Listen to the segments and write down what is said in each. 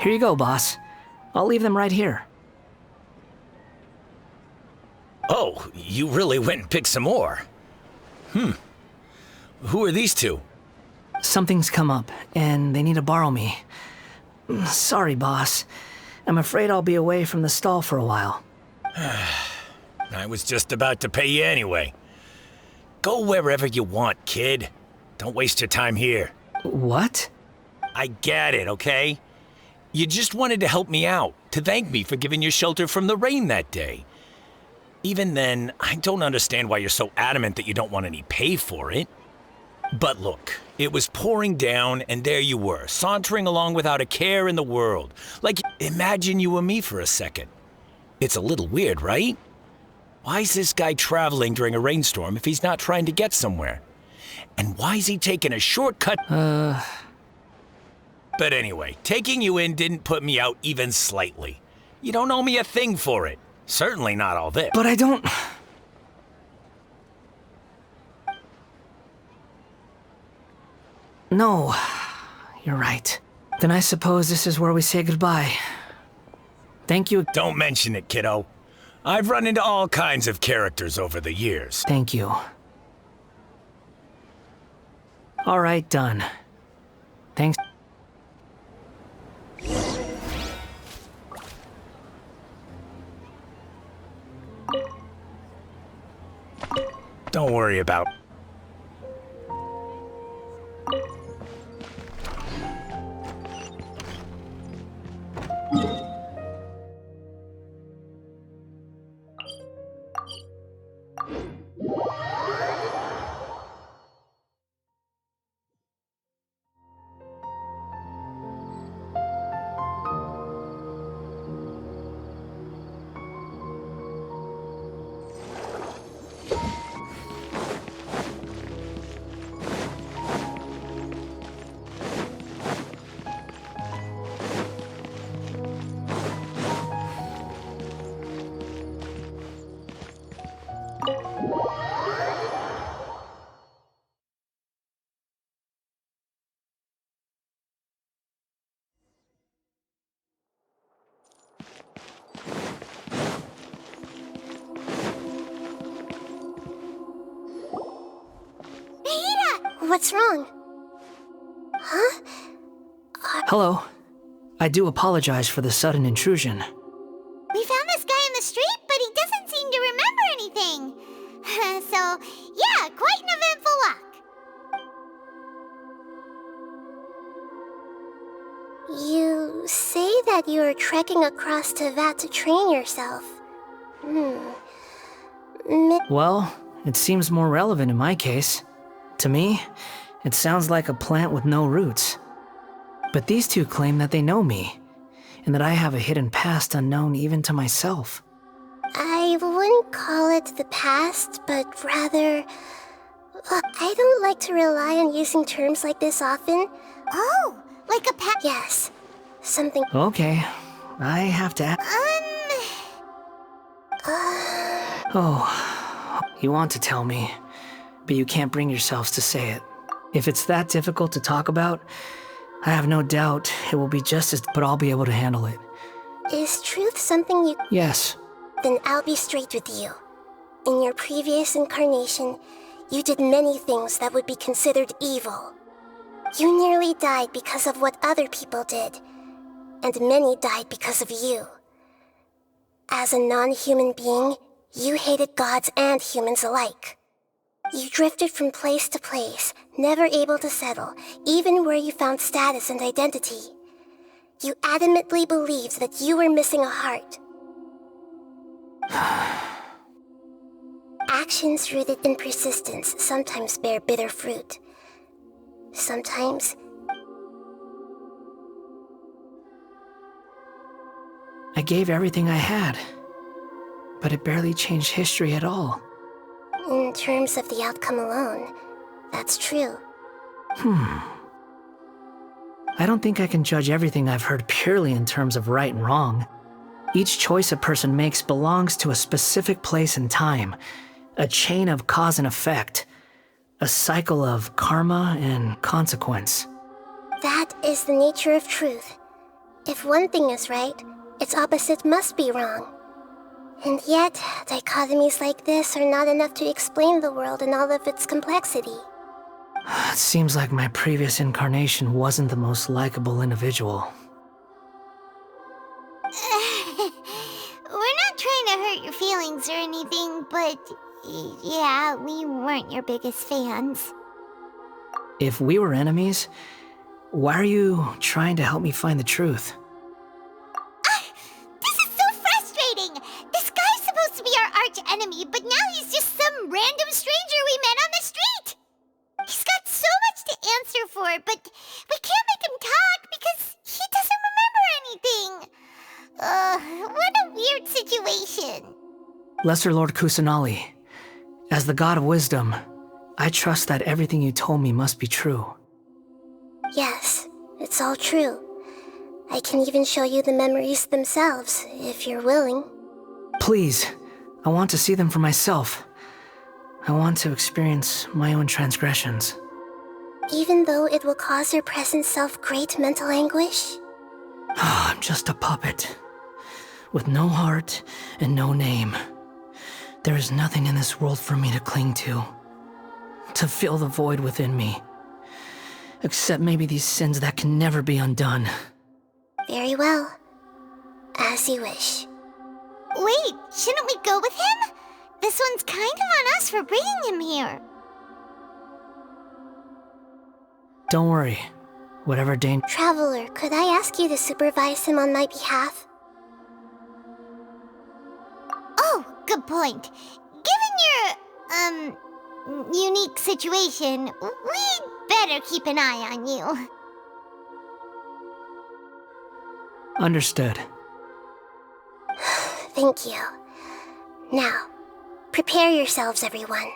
Here you go, boss. I'll leave them right here. Oh, you really went and picked some more. Who are these two? Something's come up, and they need to borrow me. Sorry, boss. I'm afraid I'll be away from the stall for a while. I was just about to pay you anyway. Go wherever you want, kid. Don't waste your time here. What? I get it, okay? You just wanted to help me out, to thank me for giving you shelter from the rain that day. Even then, I don't understand why you're so adamant that you don't want any pay for it. But look, it was pouring down, and there you were, sauntering along without a care in the world. Like, imagine you were me for a second. It's a little weird, right? Why is this guy traveling during a rainstorm if he's not trying to get somewhere? And why is he taking a shortcut? But anyway, taking you in didn't put me out even slightly. You don't owe me a thing for it. Certainly not all this. But I don't... No, you're right. Then I suppose this is where we say goodbye. Thank you. Don't mention it, kiddo. I've run into all kinds of characters over the years. Thank you. All right, done. Thanks. Don't worry about... What's wrong? Huh? Hello. I do apologize for the sudden intrusion. We found this guy in the street, but he doesn't seem to remember anything. So, yeah, quite an eventful walk. You say that you are trekking across Tevat to train yourself. Well, it seems more relevant in my case. To me, it sounds like a plant with no roots. But these two claim that they know me, and that I have a hidden past unknown even to myself. I wouldn't call it the past, but rather... I don't like to rely on using terms like this often. Oh, like a past... Yes, something... Okay, I have to Oh, you want to tell me, but you can't bring yourselves to say it. If it's that difficult to talk about, I have no doubt it will be just as... but I'll be able to handle it. Is truth something you... Yes. Then I'll be straight with you. In your previous incarnation, you did many things that would be considered evil. You nearly died because of what other people did, and many died because of you. As a non-human being, you hated gods and humans alike. You drifted from place to place, never able to settle, even where you found status and identity. You adamantly believed that you were missing a heart. Actions rooted in persistence sometimes bear bitter fruit. Sometimes... I gave everything I had, but it barely changed history at all. In terms of the outcome alone, that's true. I don't think I can judge everything I've heard purely in terms of right and wrong. Each choice a person makes belongs to a specific place and time, a chain of cause and effect, a cycle of karma and consequence. That is the nature of truth. If one thing is right, its opposite must be wrong. And yet, dichotomies like this are not enough to explain the world in all of its complexity. It seems like my previous incarnation wasn't the most likable individual. We're not trying to hurt your feelings or anything, but yeah, we weren't your biggest fans. If we were enemies, why are you trying to help me find the truth? This is so frustrating! This guy's supposed to be our arch enemy, but now he's just some random stranger we met on the street! He's got so much to answer for, but we can't make him talk because he doesn't remember anything. What a weird situation. Lesser Lord Kusanali, as the god of wisdom, I trust that everything you told me must be true. Yes, it's all true. I can even show you the memories themselves, if you're willing. Please, I want to see them for myself. I want to experience my own transgressions. Even though it will cause your present self great mental anguish? I'm just a puppet, with no heart and no name. There is nothing in this world for me to cling to fill the void within me. Except maybe these sins that can never be undone. Very well. As you wish. Wait, shouldn't we go with him? This one's kind of on us for bringing him here. Don't worry. Whatever danger... Traveler, could I ask you to supervise him on my behalf? Oh, good point. Given your, unique situation, we'd better keep an eye on you. Understood. Thank you. Now, prepare yourselves, everyone.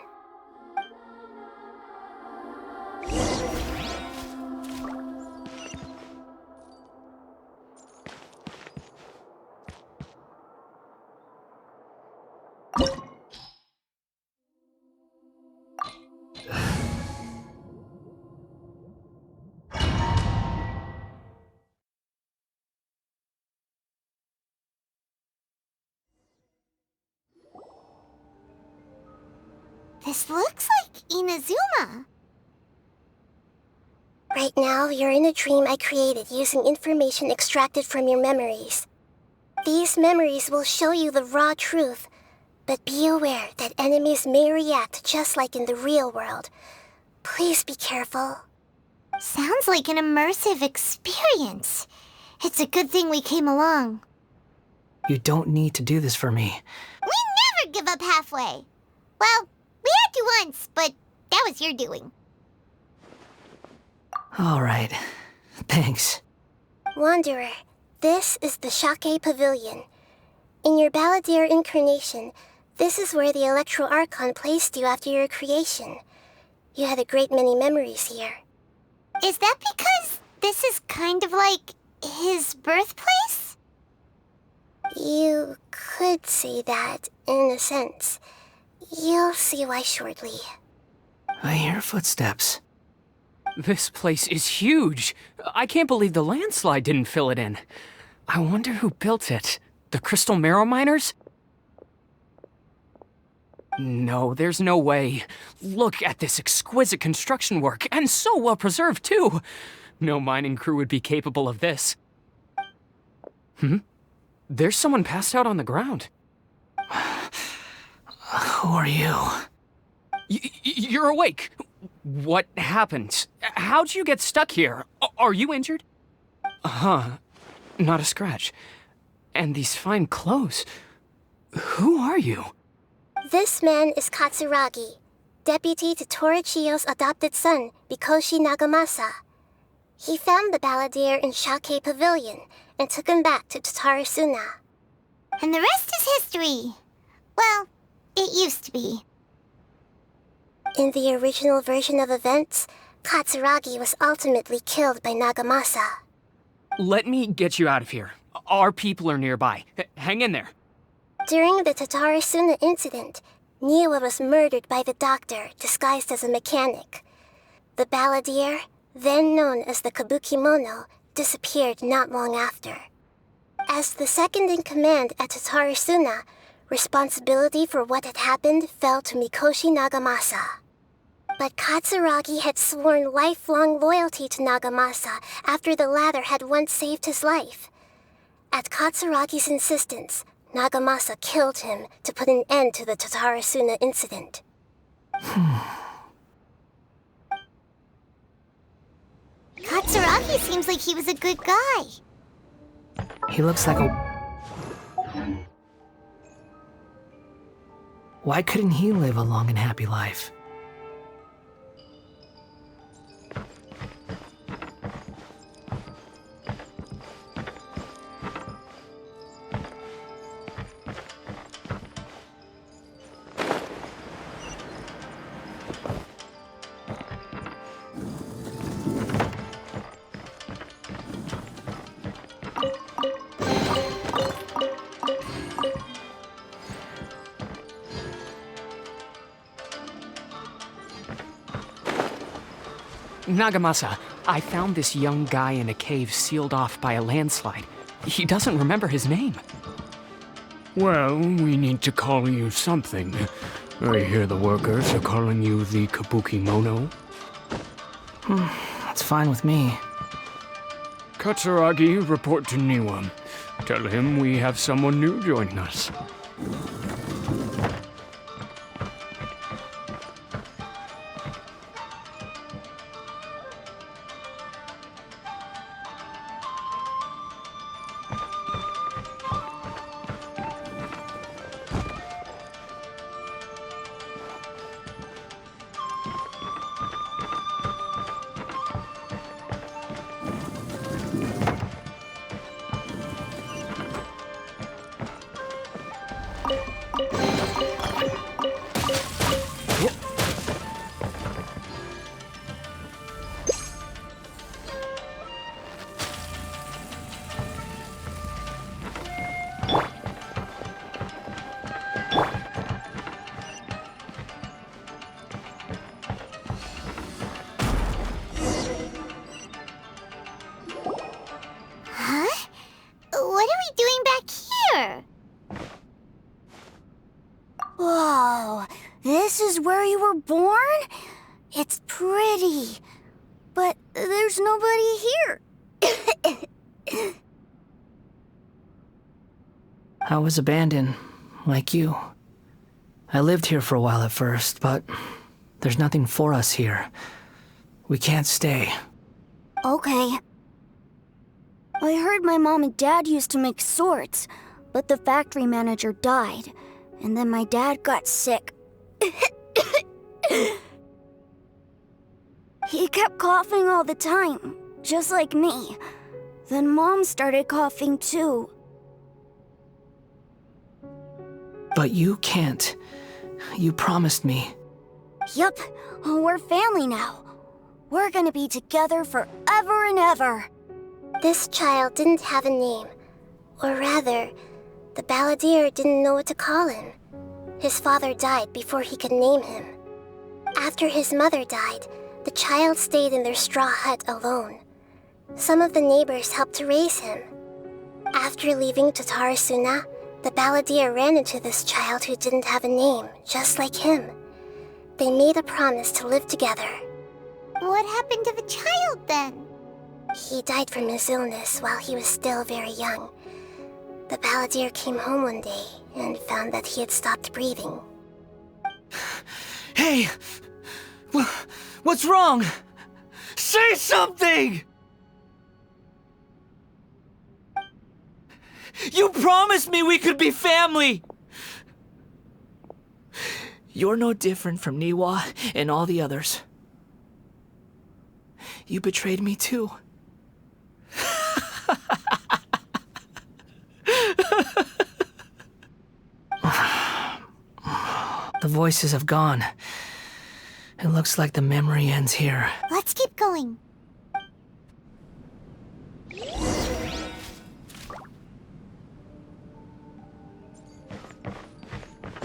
This looks like Inazuma. Right now, you're in a dream I created using information extracted from your memories. These memories will show you the raw truth, but be aware that enemies may react just like in the real world. Please be careful. Sounds like an immersive experience. It's a good thing we came along. You don't need to do this for me. We never give up halfway. Well, we had to once, but that was your doing. All right. Thanks. Wanderer, this is the Shake Pavilion. In your Balladeer incarnation, this is where the Electro Archon placed you after your creation. You had a great many memories here. Is that because this is kind of like his birthplace? You could say that, in a sense. You'll see why shortly. I hear footsteps. This place is huge. I can't believe the landslide didn't fill it in. I wonder who built it. The Crystal Marrow Miners? No, there's no way. Look at this exquisite construction work, and so well preserved, too. No mining crew would be capable of this. There's someone passed out on the ground. Who are you? You're awake. What happened? How'd you get stuck here? Are you injured? Not a scratch. And these fine clothes. Who are you? This man is Katsuragi, deputy to Torichiyo's adopted son, Bikoshi Nagamasa. He found the Balladeer in Shake Pavilion and took him back to Tatarasuna. And the rest is history. Well, it used to be. In the original version of events, Katsuragi was ultimately killed by Nagamasa. Let me get you out of here. Our people are nearby. Hang in there. During the Tatarasuna incident, Niwa was murdered by the doctor disguised as a mechanic. The Balladeer, then known as the Kabukimono, disappeared not long after. As the second-in-command at Tatarasuna, responsibility for what had happened fell to Mikoshi Nagamasa. But Katsuragi had sworn lifelong loyalty to Nagamasa after the latter had once saved his life. At Katsuragi's insistence, Nagamasa killed him to put an end to the Tatarasuna incident. Katsuragi seems like he was a good guy. He looks like a... Why couldn't he live a long and happy life? Nagamasa, I found this young guy in a cave sealed off by a landslide. He doesn't remember his name. Well, we need to call you something. I hear the workers are calling you the Kabuki Mono. That's fine with me. Katsuragi, report to Niwa. Tell him we have someone new joining us. Huh? What are we doing back here? Whoa, this is where you were born? It's pretty, but there's nobody here. I was abandoned, like you. I lived here for a while at first, but there's nothing for us here. We can't stay. Okay. I heard my mom and dad used to make swords, but the factory manager died, and then my dad got sick. He kept coughing all the time, just like me. Then Mom started coughing too. But you can't. You promised me. Yup, we're family now. We're gonna be together forever and ever. This child didn't have a name. Or rather, the balladeer didn't know what to call him. His father died before he could name him. After his mother died, the child stayed in their straw hut alone. Some of the neighbors helped to raise him. After leaving Tatarasuna, the balladeer ran into this child who didn't have a name, just like him. They made a promise to live together. What happened to the child then? He died from his illness while he was still very young. The balladeer came home one day and found that he had stopped breathing. Hey! What's wrong? Say something! You promised me we could be family! You're no different from Niwa and all the others. You betrayed me too. The voices have gone. It looks like the memory ends here. Let's keep going.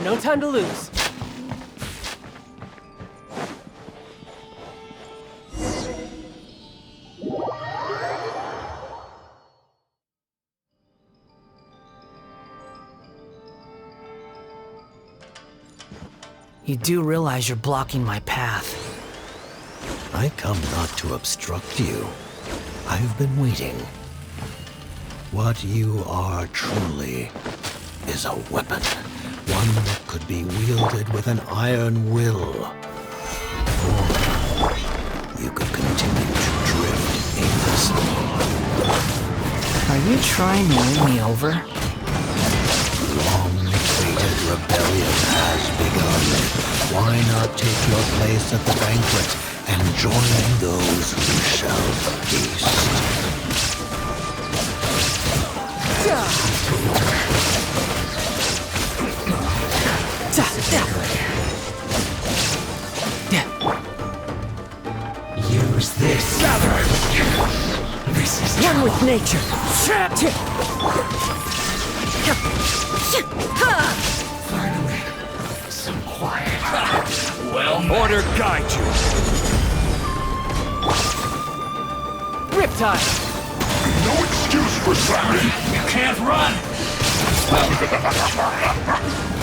No time to lose. You do realize you're blocking my path. I come not to obstruct you. I've been waiting. What you are truly is a weapon. One that could be wielded with an iron will. Or you could continue to drift aimlessly. Are you trying to win me over? Long-awaited rebellion has begun. Why not take your place at the banquet and join those who shall feast? Use this. This is one with nature. Trapped. Finally, some quiet. Well, order guide you. Riptide! No excuse for slacking. You can't run.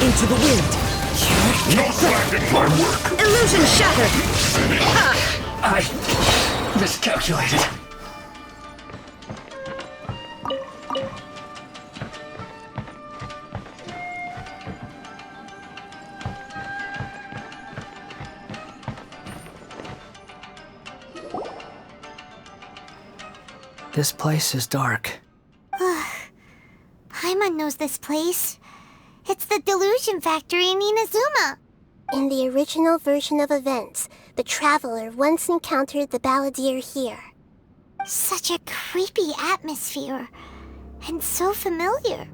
Into the wind. No slacking my work. Illusion shattered. I miscalculated. This place is dark. Paimon knows this place. It's the Delusion Factory in Inazuma. In the original version of events, the Traveler once encountered the Balladeer here. Such a creepy atmosphere. And so familiar.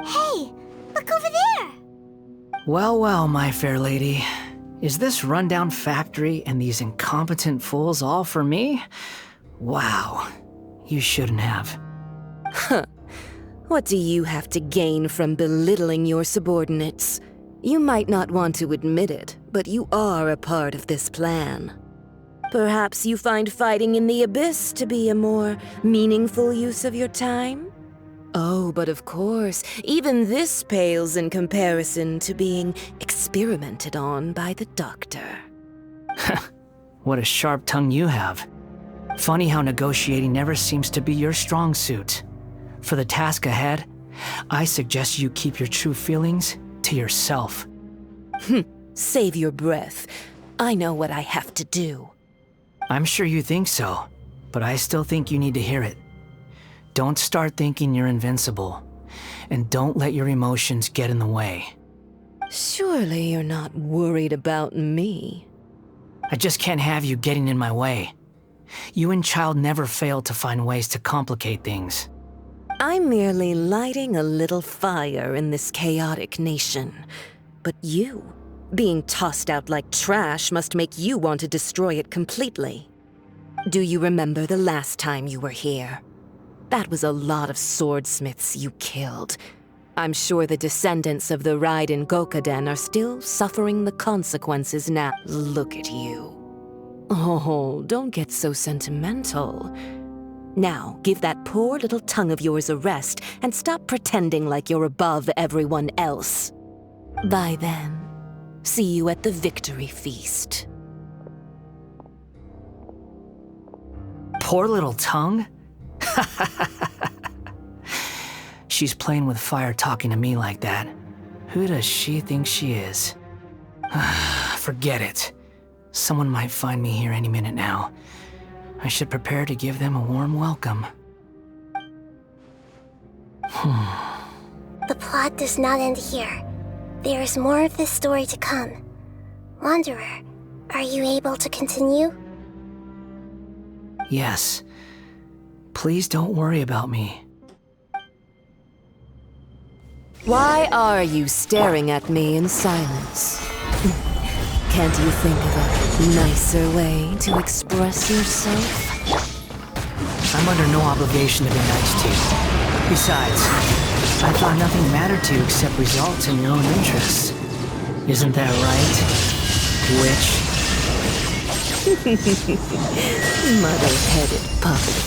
Hey, look over there! Well, well, my fair lady. Is this rundown factory and these incompetent fools all for me? Wow. You shouldn't have. Huh. What do you have to gain from belittling your subordinates? You might not want to admit it, but you are a part of this plan. Perhaps you find fighting in the Abyss to be a more meaningful use of your time? Oh, but of course, even this pales in comparison to being experimented on by the doctor. What a sharp tongue you have. Funny how negotiating never seems to be your strong suit. For the task ahead, I suggest you keep your true feelings to yourself. Save your breath. I know what I have to do. I'm sure you think so, but I still think you need to hear it. Don't start thinking you're invincible, and don't let your emotions get in the way. Surely you're not worried about me. I just can't have you getting in my way. You and Child never fail to find ways to complicate things. I'm merely lighting a little fire in this chaotic nation. But you, being tossed out like trash, must make you want to destroy it completely. Do you remember the last time you were here? That was a lot of swordsmiths you killed. I'm sure the descendants of the Raiden Gokaden are still suffering the consequences now. Look at you. Oh, don't get so sentimental. Now, give that poor little tongue of yours a rest and stop pretending like you're above everyone else. By then, see you at the victory feast. Poor little tongue? She's playing with fire talking to me like that. Who does she think she is? Forget it. Someone might find me here any minute now. I should prepare to give them a warm welcome. The plot does not end here. There is more of this story to come. Wanderer, are you able to continue? Yes. Please don't worry about me. Why are you staring at me in silence? Can't you think of a nicer way to express yourself? I'm under no obligation to be nice to you. Besides, I thought nothing mattered to you except results and your own interests. Isn't that right, witch? Muddle-headed puppet.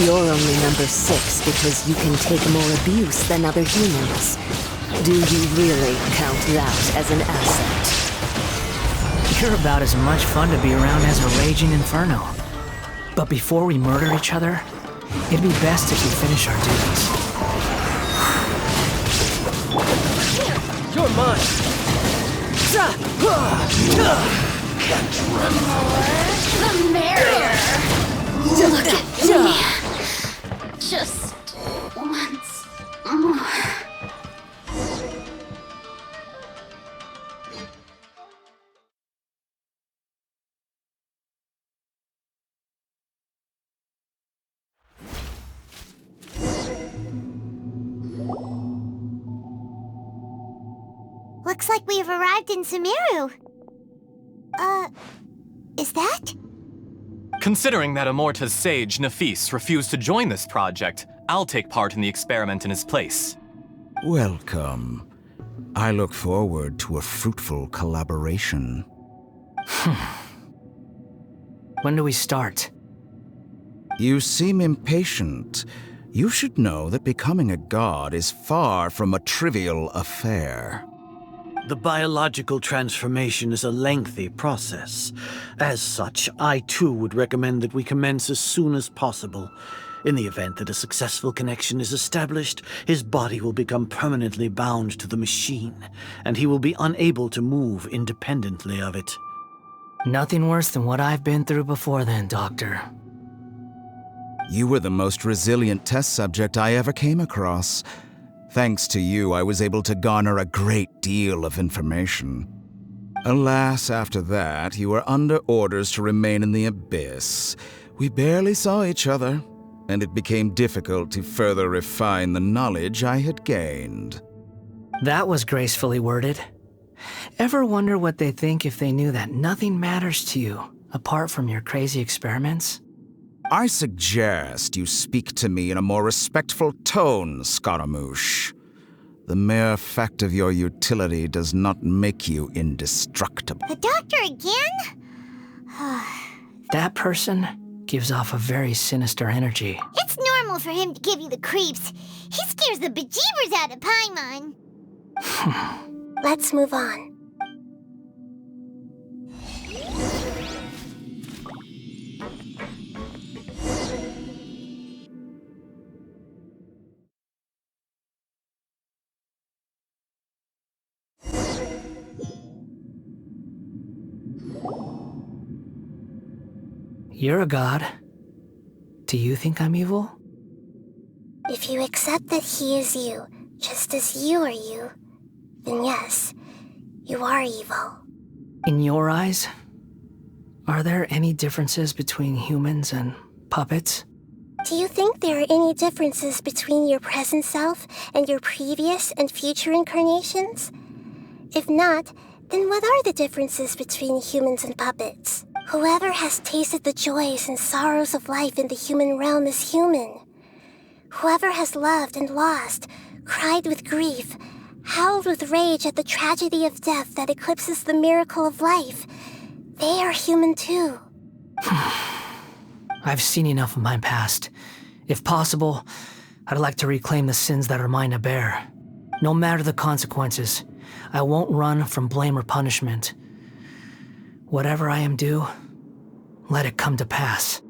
You're only number 6 because you can take more abuse than other humans. Do you really count that as an asset? You're about as much fun to be around as a raging inferno. But before we murder each other, it'd be best if we finish our duties. You're mine! The merrier! Look at me! Just once more. Looks like we have arrived in Sumeru. Is that? Considering that Amorta's sage, Nafis, refused to join this project, I'll take part in the experiment in his place. Welcome. I look forward to a fruitful collaboration. When do we start? You seem impatient. You should know that becoming a god is far from a trivial affair. The biological transformation is a lengthy process. As such, I too would recommend that we commence as soon as possible. In the event that a successful connection is established, his body will become permanently bound to the machine, and he will be unable to move independently of it. Nothing worse than what I've been through before then, Doctor. You were the most resilient test subject I ever came across. Thanks to you, I was able to garner a great deal of information. Alas, after that, you were under orders to remain in the abyss. We barely saw each other, and it became difficult to further refine the knowledge I had gained. That was gracefully worded. Ever wonder what they think if they knew that nothing matters to you, apart from your crazy experiments? I suggest you speak to me in a more respectful tone, Scaramouche. The mere fact of your utility does not make you indestructible. The doctor again? That person gives off a very sinister energy. It's normal for him to give you the creeps. He scares the bejeebers out of Paimon. Let's move on. You're a god. Do you think I'm evil? If you accept that he is you, just as you are you, then yes, you are evil. In your eyes, are there any differences between humans and puppets? Do you think there are any differences between your present self and your previous and future incarnations? If not, then what are the differences between humans and puppets? Whoever has tasted the joys and sorrows of life in the human realm is human. Whoever has loved and lost, cried with grief, howled with rage at the tragedy of death that eclipses the miracle of life, they are human too. I've seen enough of my past. If possible, I'd like to reclaim the sins that are mine to bear. No matter the consequences, I won't run from blame or punishment. Whatever I am due, let it come to pass.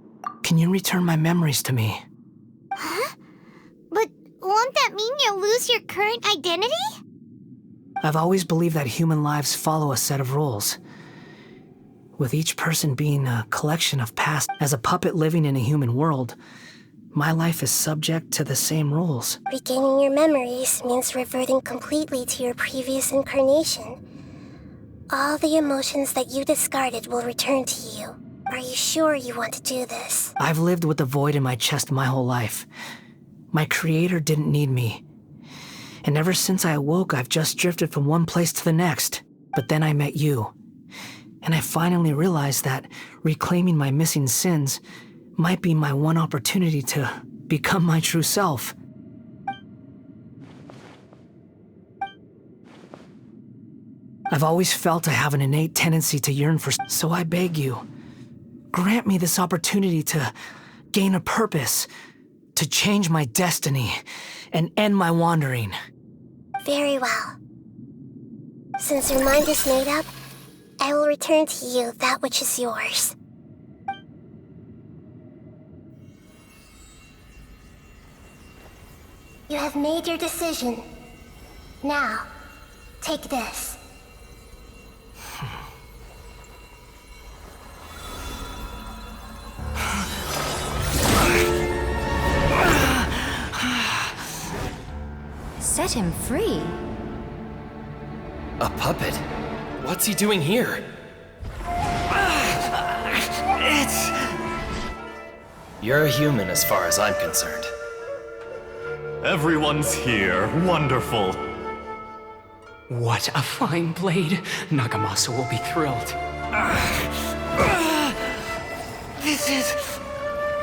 Can you return my memories to me? Huh? But won't that mean you'll lose your current identity? I've always believed that human lives follow a set of rules, with each person being a collection of past. As a puppet living in a human world, my life is subject to the same rules. Regaining your memories means reverting completely to your previous incarnation. All the emotions that you discarded will return to you. Are you sure you want to do this? I've lived with the void in my chest my whole life. My creator didn't need me. And ever since I awoke, I've just drifted from one place to the next. But then I met you. And I finally realized that reclaiming my missing sins might be my one opportunity to become my true self. I've always felt I have an innate tendency to yearn for, so I beg you, grant me this opportunity to gain a purpose, to change my destiny, and end my wandering. Very well. Since your mind is made up, I will return to you that which is yours. You have made your decision. Now, take this. Set him free? A puppet? What's he doing here? You're a human as far as I'm concerned. Everyone's here. Wonderful. What a fine blade. Nagamasa will be thrilled. This is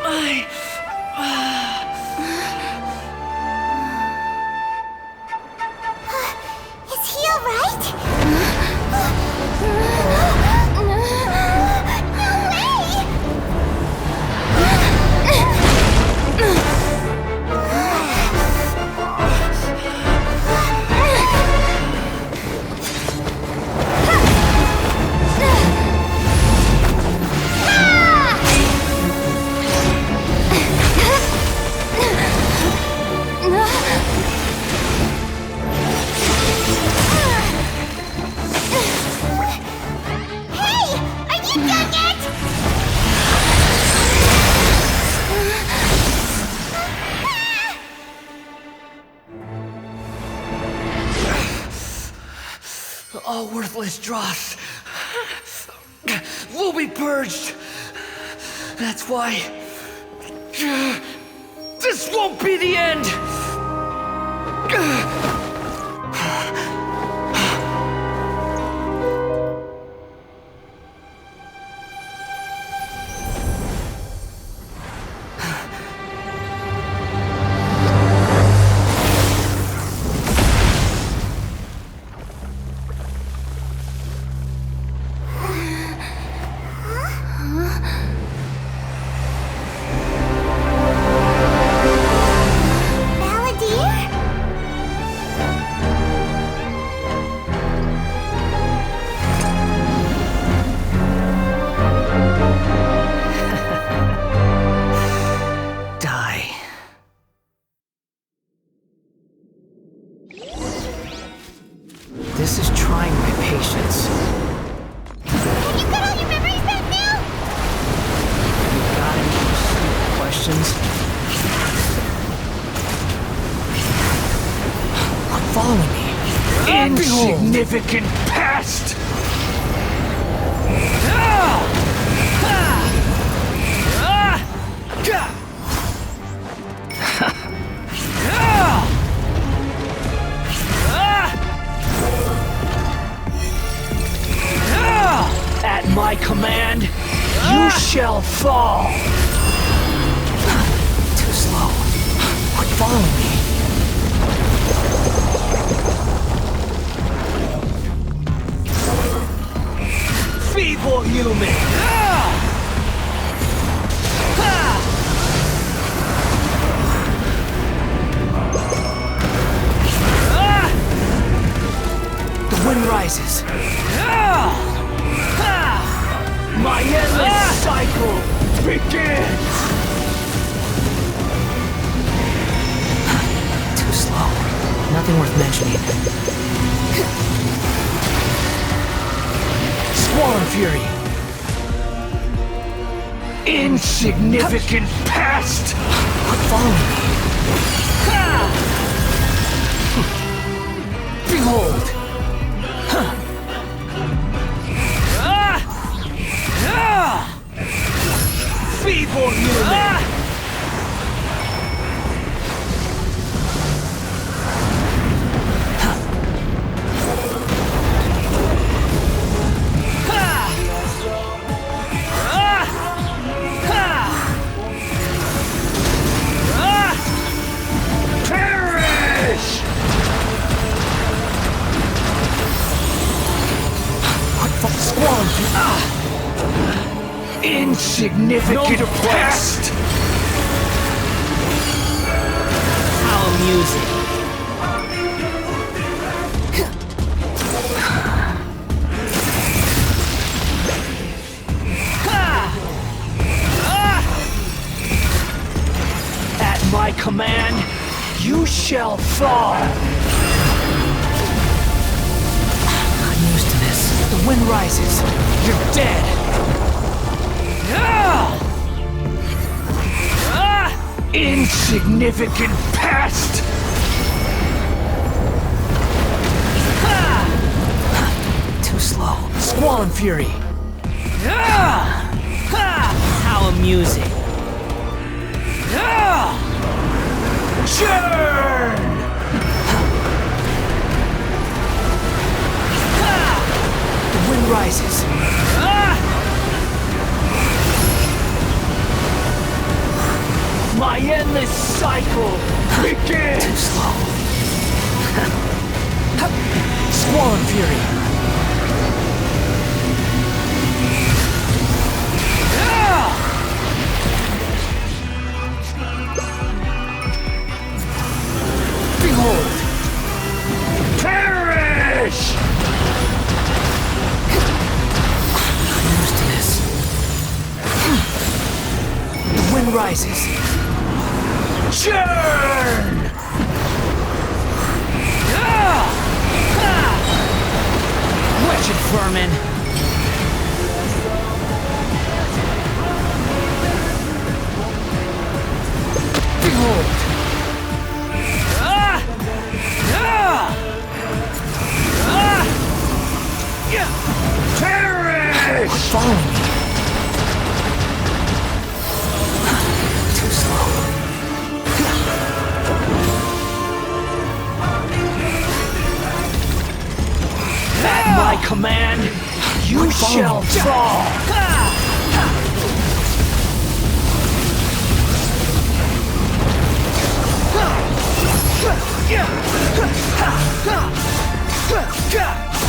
my... Is he alright? All worthless dross will be purged. That's why this won't be the end. This is trying my patience. Have you got all your memories back now? You got any stupid questions? Quit following me. Insignificant past! At my command, you shall fall! Too slow. Quit following me. Feeble human! The wind rises. My endless cycle begins! Too slow. Nothing worth mentioning. Squall Fury! Insignificant past! Quit following me. Behold! Feeble human! Insignificant pest! How amusing. At my command, you shall fall! I'm used to this. The wind rises. You're dead! Insignificant pest! Too slow. Squall Fury! How amusing. Churn! The wind rises. My endless cycle begins! Too slow. Squall Fury! Behold! Perish! I'm used to this. The wind rises. Churn! Wretched vermin. Behold! Perish! Quit following me. Too slow. At my command, you shall fall!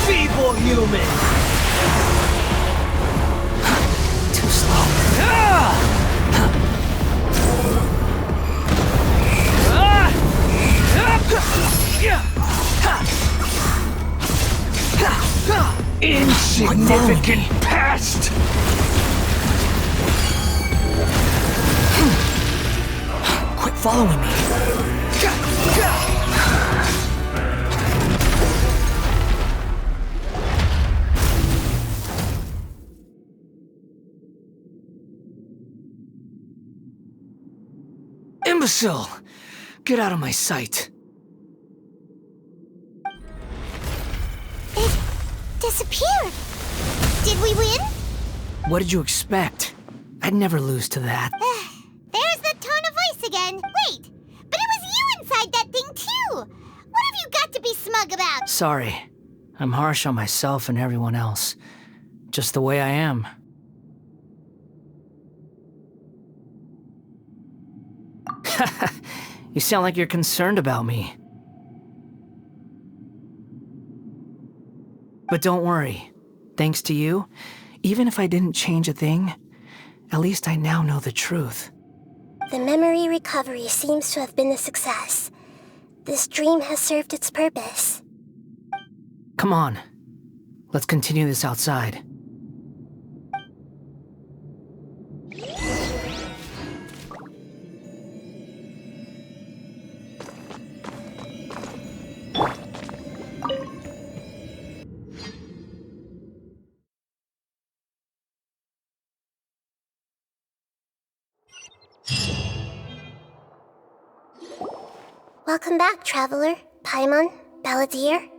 Feeble human! Too slow. Insignificant pest! Quit following me. Imbecile! Get out of my sight. It disappeared. Did we win? What did you expect? I'd never lose to that. There's the tone of voice again. Wait, but it was you inside that thing too. What have you got to be smug about? Sorry. I'm harsh on myself and everyone else. Just the way I am. You sound like you're concerned about me. But don't worry. Thanks to you, even if I didn't change a thing, at least I now know the truth. The memory recovery seems to have been a success. This dream has served its purpose. Come on. Let's continue this outside. Welcome back, Traveler, Paimon, Balladeer. It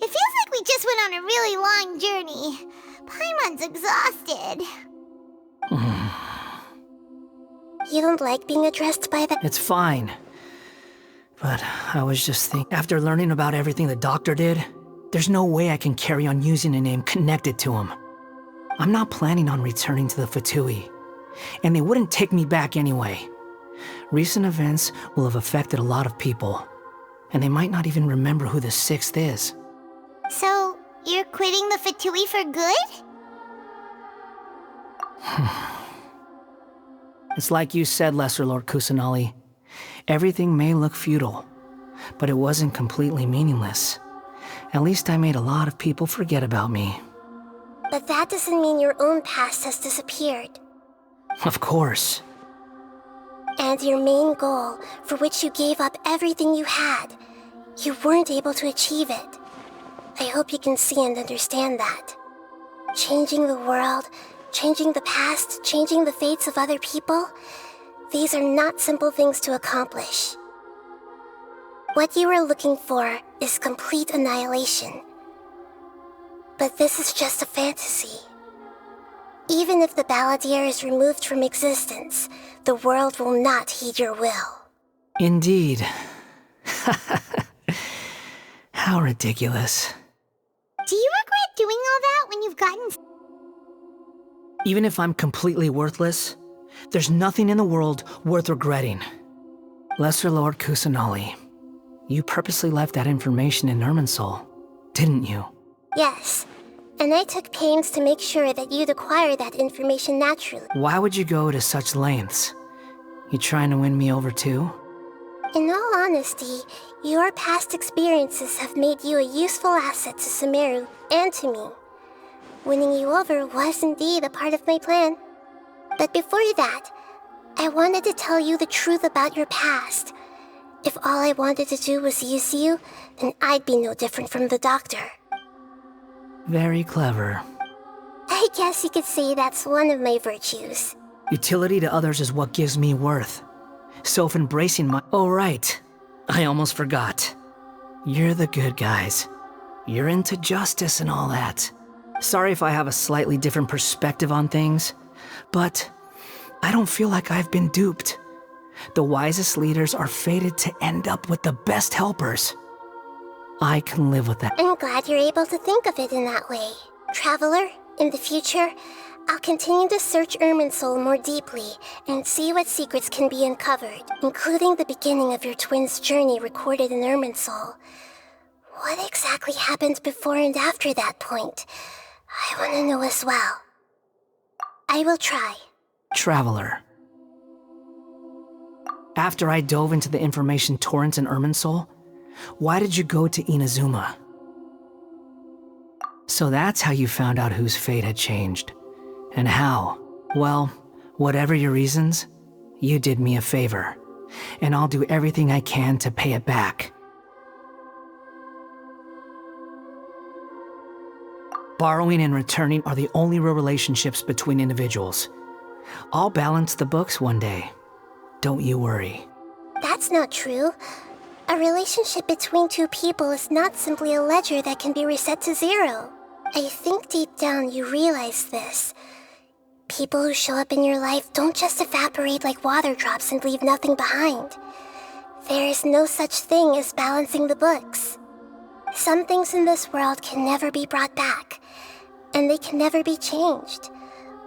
feels like we just went on a really long journey. Paimon's exhausted. You don't like being addressed by the— It's fine. But I was just thinking, after learning about everything the doctor did, there's no way I can carry on using a name connected to him. I'm not planning on returning to the Fatui, and they wouldn't take me back anyway. Recent events will have affected a lot of people, and they might not even remember who the Sixth is. So, you're quitting the Fatui for good? It's like you said, Lesser Lord Kusanali. Everything may look futile, but it wasn't completely meaningless. At least I made a lot of people forget about me. But that doesn't mean your own past has disappeared. Of course. And your main goal, for which you gave up everything you had, you weren't able to achieve it. I hope you can see and understand that. Changing the world, changing the past, changing the fates of other people, these are not simple things to accomplish. What you are looking for is complete annihilation. But this is just a fantasy. Even if the Balladeer is removed from existence, the world will not heed your will. Indeed. How ridiculous. Do you regret doing all that when you've gotten... Even if I'm completely worthless, there's nothing in the world worth regretting. Lesser Lord Kusanali, you purposely left that information in Irminsul, didn't you? Yes, and I took pains to make sure that you'd acquire that information naturally. Why would you go to such lengths? You trying to win me over too? In all honesty, your past experiences have made you a useful asset to Sumeru and to me. Winning you over was indeed a part of my plan. But before that, I wanted to tell you the truth about your past. If all I wanted to do was use you, then I'd be no different from the doctor. Very clever. I guess you could say that's one of my virtues. Utility to others is what gives me worth. Self-embracing my... Oh, right. I almost forgot. You're the good guys. You're into justice and all that. Sorry if I have a slightly different perspective on things, but I don't feel like I've been duped. The wisest leaders are fated to end up with the best helpers. I can live with that. I'm glad you're able to think of it in that way. Traveler, in the future, I'll continue to search Irminsul more deeply and see what secrets can be uncovered, including the beginning of your twins' journey recorded in Irminsul. What exactly happened before and after that point? I want to know as well. I will try. Traveler. After I dove into the information torrents in Irminsul, why did you go to Inazuma? So that's how you found out whose fate had changed. And how? Well, whatever your reasons, you did me a favor. And I'll do everything I can to pay it back. Borrowing and returning are the only real relationships between individuals. I'll balance the books one day. Don't you worry. That's not true. A relationship between two people is not simply a ledger that can be reset to zero. I think deep down you realize this. People who show up in your life don't just evaporate like water drops and leave nothing behind. There is no such thing as balancing the books. Some things in this world can never be brought back, and they can never be changed,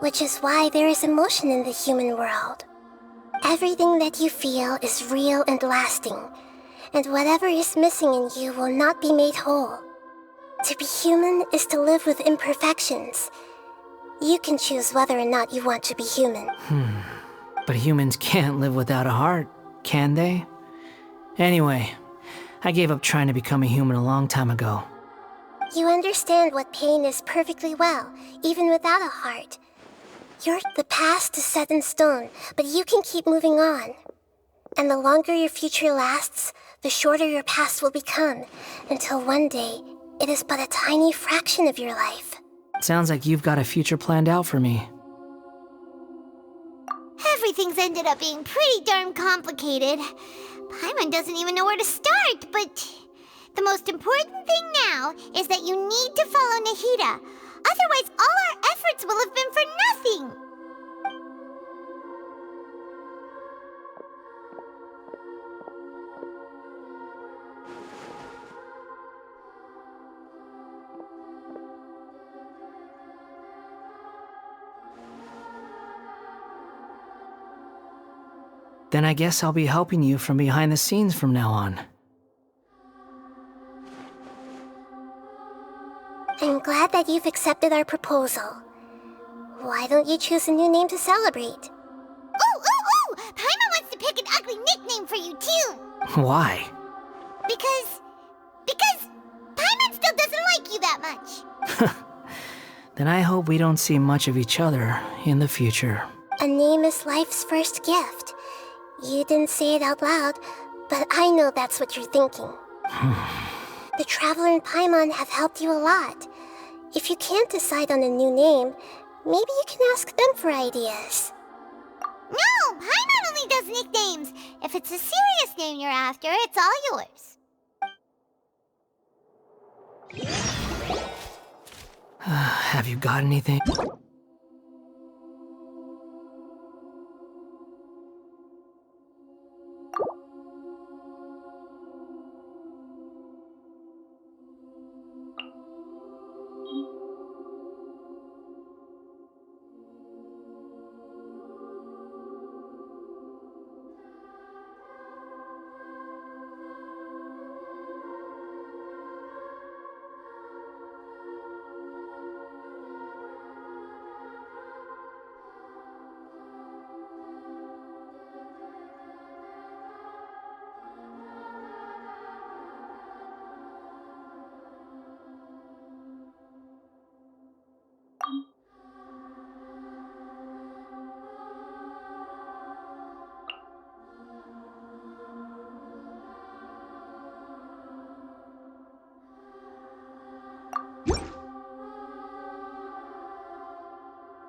which is why there is emotion in the human world. Everything that you feel is real and lasting, and whatever is missing in you will not be made whole. To be human is to live with imperfections. You can choose whether or not you want to be human. But humans can't live without a heart, can they? Anyway, I gave up trying to become a human a long time ago. You understand what pain is perfectly well, even without a heart. The past is set in stone, but you can keep moving on. And the longer your future lasts, the shorter your past will become, until one day, it is but a tiny fraction of your life. Sounds like you've got a future planned out for me. Everything's ended up being pretty darn complicated. Paimon doesn't even know where to start, but... The most important thing now is that you need to follow Nahida. Otherwise, all our efforts will have been for nothing. Then I guess I'll be helping you from behind the scenes from now on. I'm glad that you've accepted our proposal. Why don't you choose a new name to celebrate? Ooh! Paimon wants to pick an ugly nickname for you, too! Why? Because Paimon still doesn't like you that much. Then I hope we don't see much of each other in the future. A name is life's first gift. You didn't say it out loud, but I know that's what you're thinking. The Traveler and Paimon have helped you a lot. If you can't decide on a new name, maybe you can ask them for ideas. No, Paimon only does nicknames. If it's a serious name you're after, it's all yours. Have you got anything?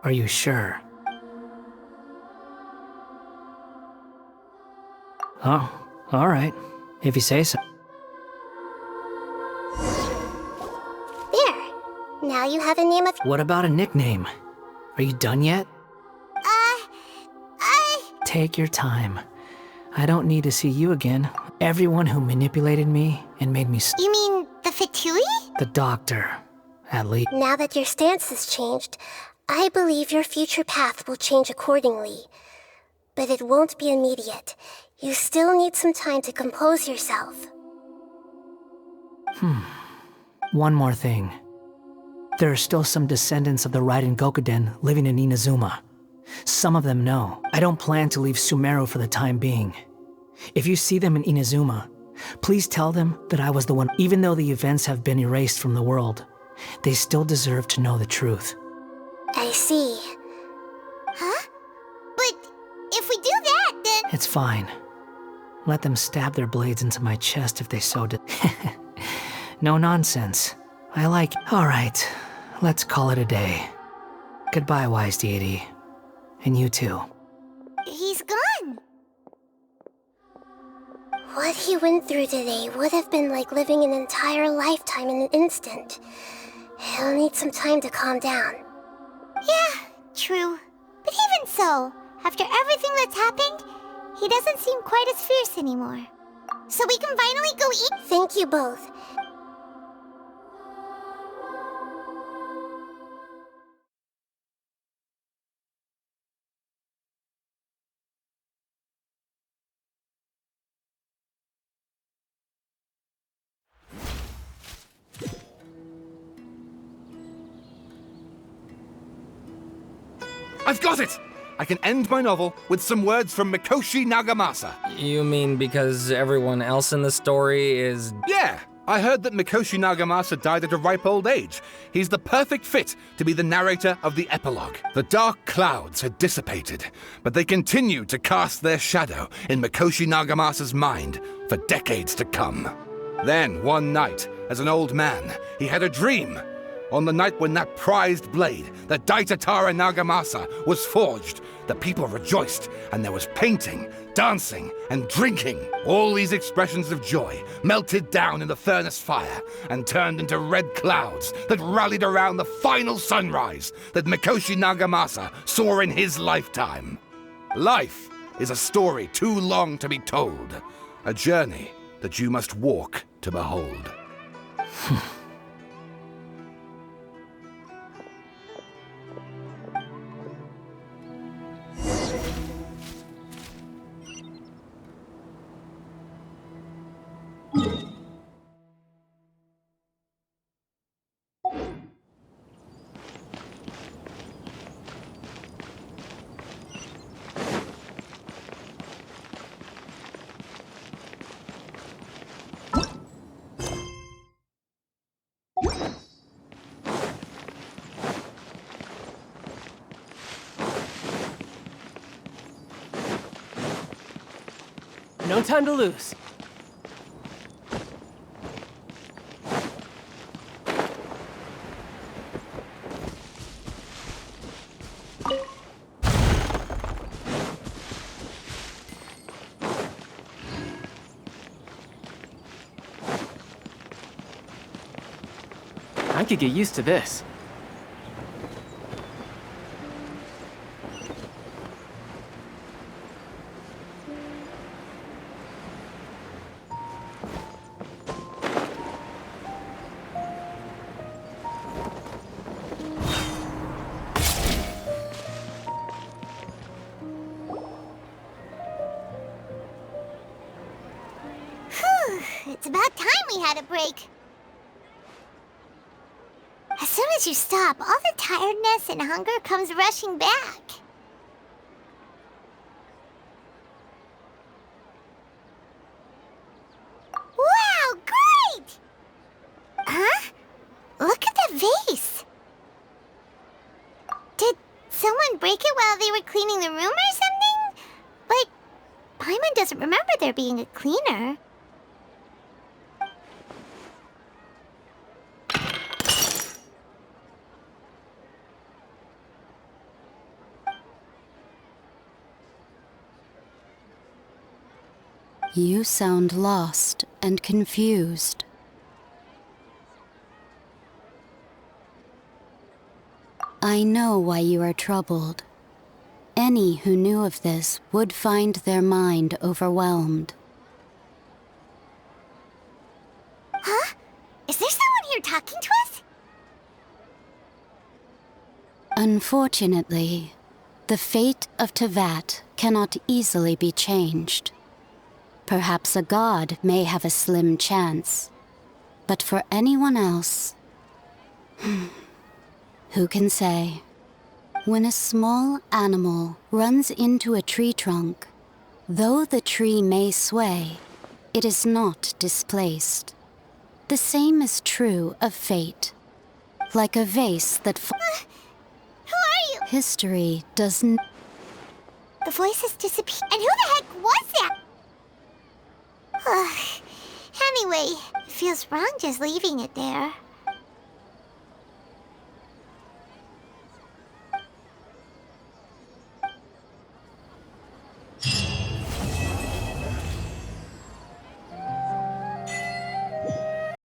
Are you sure? Oh, alright. If you say so. There. Now you have a name of... What about a nickname? Are you done yet? Take your time. I don't need to see you again. Everyone who manipulated me and made me... You mean the Fatui? The doctor, at least. Now that your stance has changed, I believe your future path will change accordingly. But it won't be immediate. You still need some time to compose yourself. One more thing. There are still some descendants of the Raiden Gokuden living in Inazuma. Some of them know. I don't plan to leave Sumeru for the time being. If you see them in Inazuma, please tell them that I was the one. Even though the events have been erased from the world, they still deserve to know the truth. I see. Huh? But if we do that, then... It's fine. Let them stab their blades into my chest if they so did. No nonsense. I like it. Alright, let's call it a day. Goodbye, wise deity. And you too. He's gone. What he went through today would have been like living an entire lifetime in an instant. He'll need some time to calm down. Yeah, true. But even so, after everything that's happened, he doesn't seem quite as fierce anymore. So we can finally go eat? Thank you both. I've got it! I can end my novel with some words from Mikoshi Nagamasa. You mean because everyone else in the story is... Yeah! I heard that Mikoshi Nagamasa died at a ripe old age. He's the perfect fit to be the narrator of the epilogue. The dark clouds had dissipated, but they continued to cast their shadow in Mikoshi Nagamasa's mind for decades to come. Then, one night, as an old man, he had a dream. On the night when that prized blade, the Daitatara Nagamasa, was forged, the people rejoiced, and there was painting, dancing, and drinking. All these expressions of joy melted down in the furnace fire and turned into red clouds that rallied around the final sunrise that Mikoshi Nagamasa saw in his lifetime. Life is a story too long to be told, a journey that you must walk to behold. No time to lose. I could get used to this. It's about time we had a break. As soon as you stop, all the tiredness and hunger comes rushing back. Wow, great! Huh? Look at the vase. Did someone break it while they were cleaning the room or something? But Paimon doesn't remember there being a cleaner. You sound lost and confused. I know why you are troubled. Any who knew of this would find their mind overwhelmed. Huh? Is there someone here talking to us? Unfortunately, the fate of Tevat cannot easily be changed. Perhaps a god may have a slim chance, but for anyone else, who can say? When a small animal runs into a tree trunk, though the tree may sway, it is not displaced. The same is true of fate. Like a vase that Who are you? History doesn't... The voice has disappeared. And who the heck was that? Anyway, it feels wrong just leaving it there.